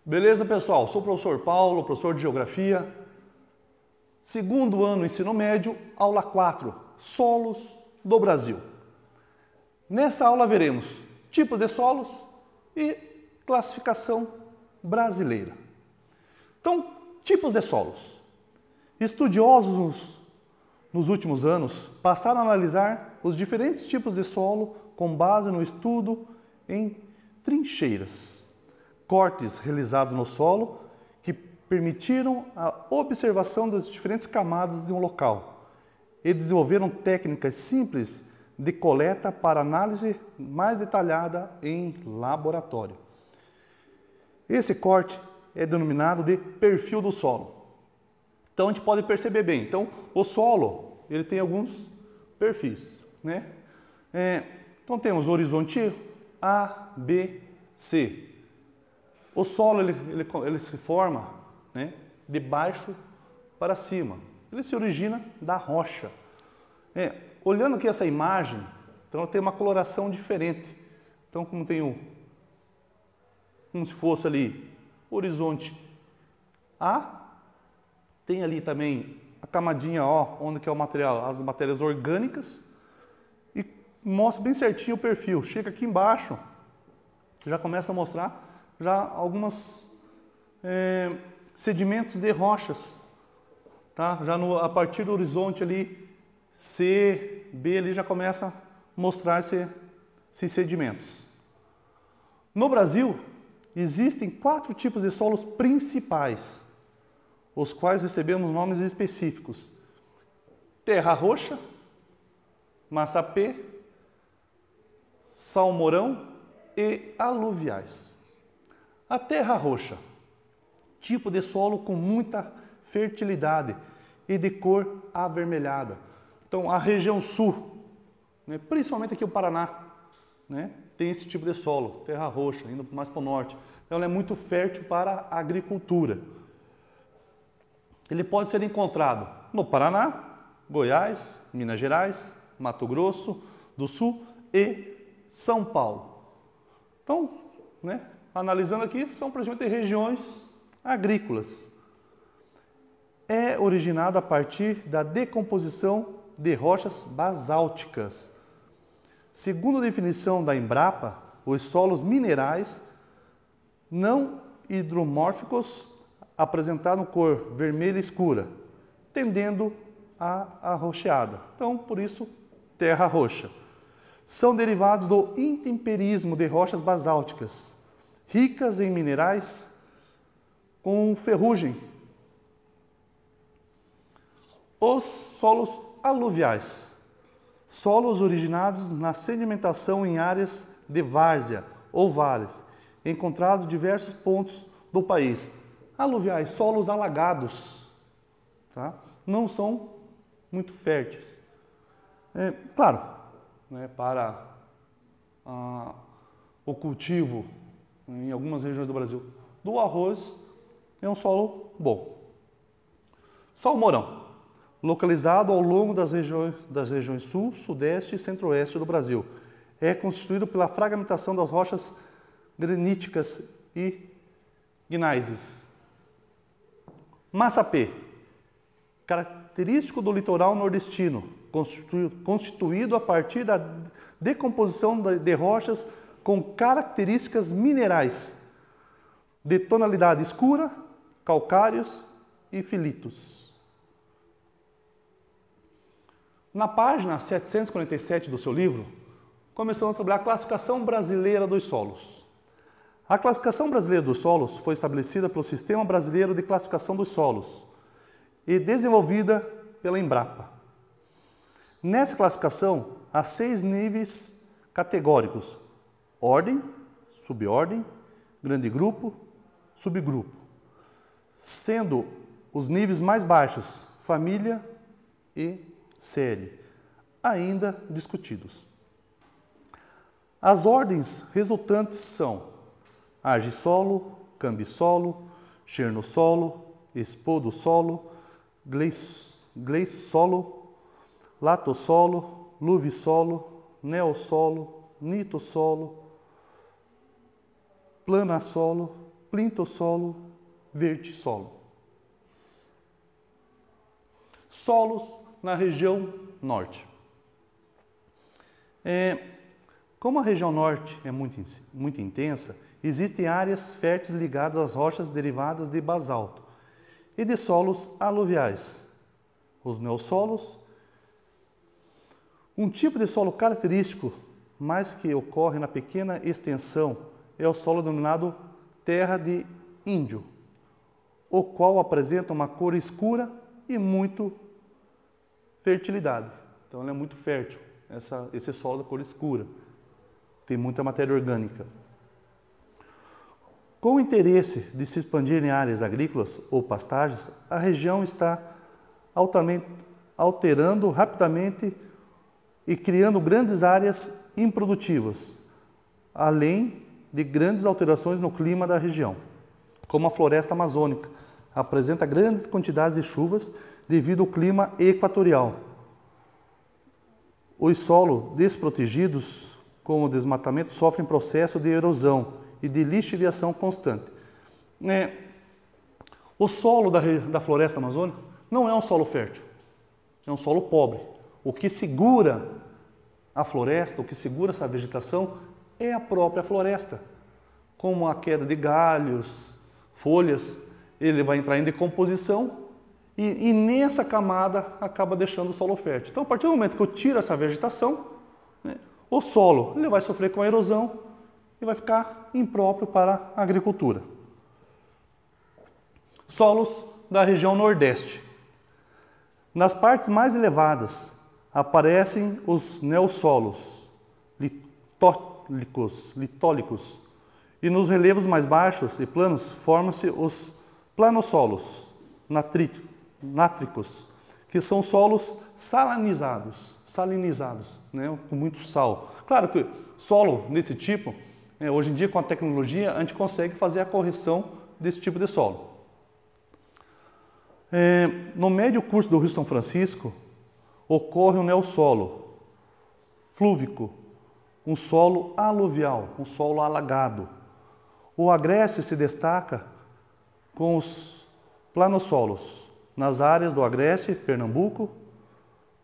Beleza, pessoal? Sou o professor Paulo, professor de Geografia. Segundo ano ensino médio, aula 4, solos do Brasil. Nessa aula veremos tipos de solos e classificação brasileira. Então, tipos de solos. Estudiosos nos últimos anos passaram a analisar os diferentes tipos de solo com base no estudo em trincheiras, cortes realizados no solo que permitiram a observação das diferentes camadas de um local e desenvolveram técnicas simples de coleta para análise mais detalhada em laboratório. Esse corte é denominado de perfil do solo. Então a gente pode perceber bem. Então o solo ele tem alguns perfis, né? Então temos o horizonte A, B, C. O solo ele se forma, né, de baixo para cima. Ele se origina da rocha. Olhando aqui essa imagem, então ela tem uma coloração diferente. Então como se fosse ali horizonte A, tem ali também a camadinha, ó, onde que é o material, as matérias orgânicas, e mostra bem certinho o perfil. Chega aqui embaixo, já começa a mostrar já algumas sedimentos de rochas, tá? Já a partir do horizonte ali C, B, ali já começa a mostrar esses sedimentos. No Brasil, existem 4 tipos de solos principais, os quais recebemos nomes específicos: terra roxa, massapê, salmourão e aluviais. A terra roxa, tipo de solo com muita fertilidade e de cor avermelhada. Então a região sul, né, principalmente aqui o Paraná, né, tem esse tipo de solo, terra roxa, indo mais para o norte. Então ela é muito fértil para a agricultura. Ele pode ser encontrado no Paraná, Goiás, Minas Gerais, Mato Grosso do Sul e São Paulo. Então, né, analisando aqui, são praticamente regiões agrícolas. É originado a partir da decomposição de rochas basálticas. Segundo a definição da Embrapa, os solos minerais não hidromórficos apresentaram cor vermelha escura, tendendo a arroxeada. Então, por isso, terra roxa. São derivados do intemperismo de rochas basálticas, ricas em minerais com ferrugem. Os solos aluviais. Solos originados na sedimentação em áreas de várzea ou vales, encontrados em diversos pontos do país. Aluviais, solos alagados, tá? Não são muito férteis. Claro, né, para o cultivo em algumas regiões do Brasil do arroz é um solo bom. Salmourão, localizado ao longo das regiões sul, sudeste e centro-oeste do Brasil. É constituído pela fragmentação das rochas graníticas e gneisses. Massapê, característico do litoral nordestino, constituído a partir da decomposição de rochas com características minerais de tonalidade escura, calcários e filitos. Na página 747 do seu livro, começamos a trabalhar a classificação brasileira dos solos. A classificação brasileira dos solos foi estabelecida pelo Sistema Brasileiro de Classificação dos Solos e desenvolvida pela Embrapa. Nessa classificação, há 6 níveis categóricos: ordem, subordem, grande grupo, subgrupo, sendo os níveis mais baixos família e série, ainda discutidos. As ordens resultantes são argissolo, cambissolo, chernossolo, espodossolo, gleissolo, latossolo, luvissolo, neossolo, nitossolo, planassolo, plintosolo, vertissolo. Solos na região norte. Como a região norte é muito intensa, existem áreas férteis ligadas às rochas derivadas de basalto e de solos aluviais, os neossolos. Um tipo de solo característico, mas que ocorre na pequena extensão, é o solo denominado terra de índio, o qual apresenta uma cor escura e muito fertilidade. Então, ele é muito fértil, esse solo da cor escura. Tem muita matéria orgânica. Com o interesse de se expandir em áreas agrícolas ou pastagens, a região está alterando rapidamente e criando grandes áreas improdutivas, além de grandes alterações no clima da região, como a floresta amazônica. Apresenta grandes quantidades de chuvas devido ao clima equatorial. Os solos desprotegidos com o desmatamento sofrem processo de erosão e de lixiviação constante. O solo da floresta amazônica não é um solo fértil, é um solo pobre. O que segura a floresta, o que segura essa vegetação é a própria floresta. Como a queda de galhos, folhas, ele vai entrar em decomposição e nessa camada acaba deixando o solo fértil. Então, a partir do momento que eu tiro essa vegetação, o solo ele vai sofrer com a erosão e vai ficar impróprio para a agricultura. Solos da região nordeste. Nas partes mais aparecem os neossolos litólicos e nos relevos mais baixos e planos formam-se os planossolos nátricos, que são solos salinizados, com muito sal. Claro que solo desse tipo, hoje em dia com a tecnologia, a gente consegue fazer a correção desse tipo de solo. No médio curso do Rio São Francisco, ocorre um neossolo flúvico, um solo aluvial, um solo alagado. O agreste se destaca com os planossolos nas áreas do agreste, Pernambuco,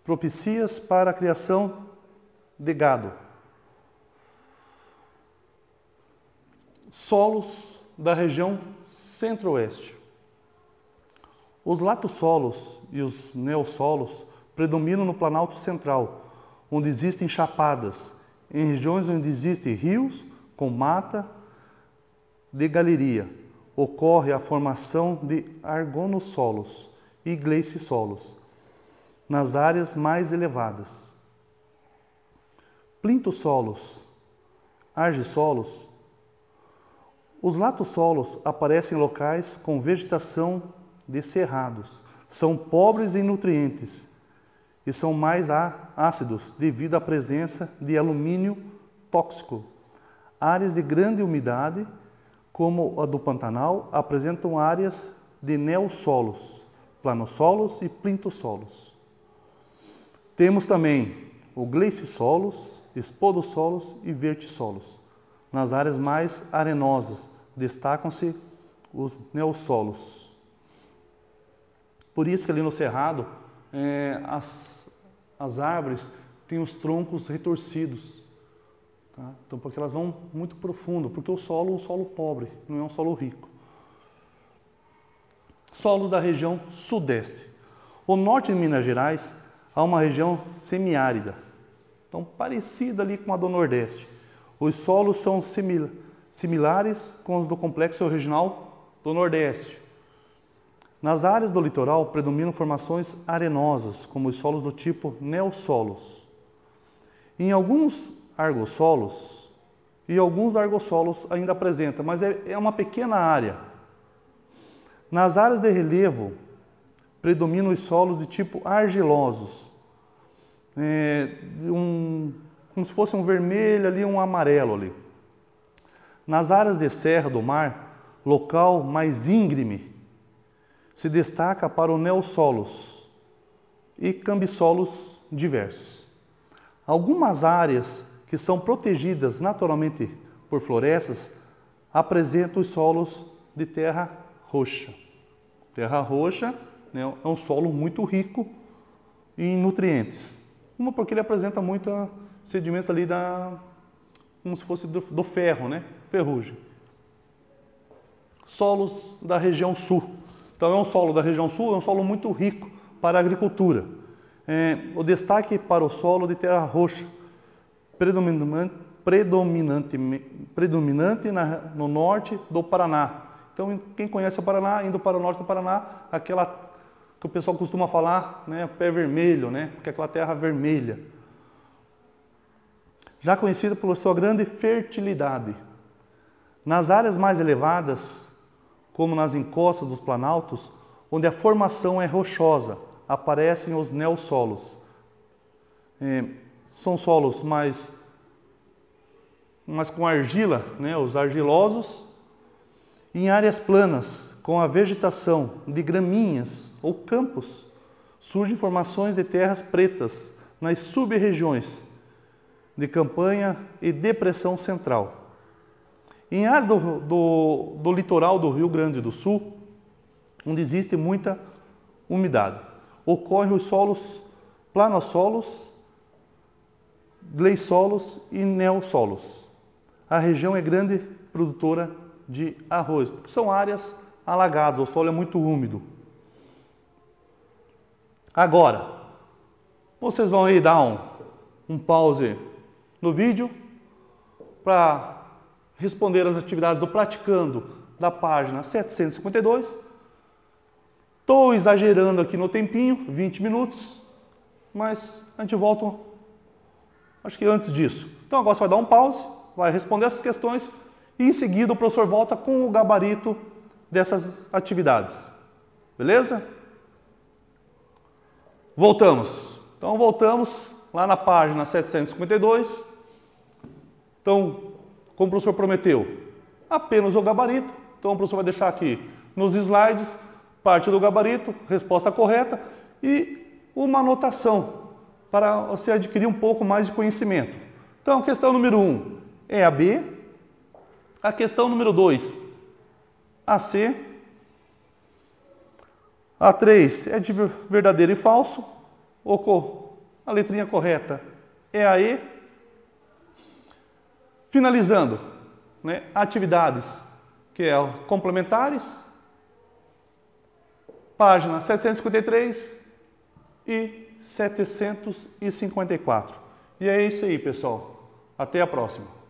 propícias para a criação de gado. Solos da região centro-oeste. Os latossolos e os neossolos predominam no Planalto Central, onde existem chapadas, em regiões onde existem rios com mata de galeria. Ocorre a formação de argonossolos e gleicissolos nas áreas mais elevadas. Plintossolos, argissolos. Os latossolos aparecem em locais com vegetação de cerrados. São pobres em nutrientes e são mais ácidos devido à presença de alumínio tóxico. Áreas de grande umidade, como a do Pantanal, apresentam áreas de neossolos, planossolos e plintossolos. Temos também o gleicissolos, espodossolos e vertissolos. Nas áreas mais arenosas destacam-se os neossolos. Por isso que ali no cerrado, as árvores têm os troncos retorcidos. Tá? Então, porque elas vão muito profundo, porque o solo é um solo pobre, não é um solo rico. Solos da região sudeste. O norte de Minas Gerais há uma região semiárida, então parecida ali com a do nordeste. Os solos são similares com os do complexo regional do nordeste. Nas áreas do litoral predominam formações arenosas, como os solos do tipo neossolos. Em alguns argossolos, e alguns argossolos ainda apresentam, mas é uma pequena área. Nas áreas de relevo, predominam os solos de tipo argilosos, como se fosse um vermelho ali, um amarelo ali. Nas áreas de serra do mar, local mais íngreme, se destaca para o neossolos e cambissolos diversos. Algumas áreas que são protegidas naturalmente por florestas apresentam os solos de terra roxa. Terra roxa, né, é um solo muito rico em nutrientes. Uma porque ele apresenta muitos sedimentos ali como se fosse do ferro, né? Ferrugem. Solos da região sul. Então é um solo da região sul, é um solo muito rico para a agricultura. O destaque para o solo de terra roxa, predominante no norte do Paraná. Então quem conhece o Paraná, indo para o norte do Paraná, aquela que o pessoal costuma falar, né, pé vermelho, né, porque é aquela terra vermelha. Já conhecida pela sua grande fertilidade. Nas áreas mais elevadas, como nas encostas dos planaltos, onde a formação é rochosa, aparecem os neossolos. São solos mais com argila, né, os argilosos. Em áreas planas, com a vegetação de gramíneas ou campos, surgem formações de terras pretas nas sub-regiões de campanha e depressão central. Em áreas do litoral do Rio Grande do Sul, onde existe muita umidade, ocorrem os solos planossolos, gleissolos e neossolos. A região é grande produtora de arroz, porque são áreas alagadas, o solo é muito úmido. Agora, vocês vão aí dar um pause no vídeo para responder as atividades do Praticando da página 752. Estou exagerando aqui no tempinho, 20 minutos, mas a gente volta, acho que antes disso. Então agora você vai dar um pause, vai responder essas questões e em seguida o professor volta com o gabarito dessas atividades. Beleza? Voltamos. Então voltamos lá na página 752. Então, como o professor prometeu, apenas o gabarito. Então o professor vai deixar aqui nos slides parte do gabarito, resposta correta e uma anotação para você adquirir um pouco mais de conhecimento. Então, questão número 1 é a B. A questão número 2, a C. A 3 é de verdadeiro e falso. A letrinha correta é a E. Finalizando, né, atividades que é complementares, página 753 e 754. E é isso aí, pessoal. Até a próxima.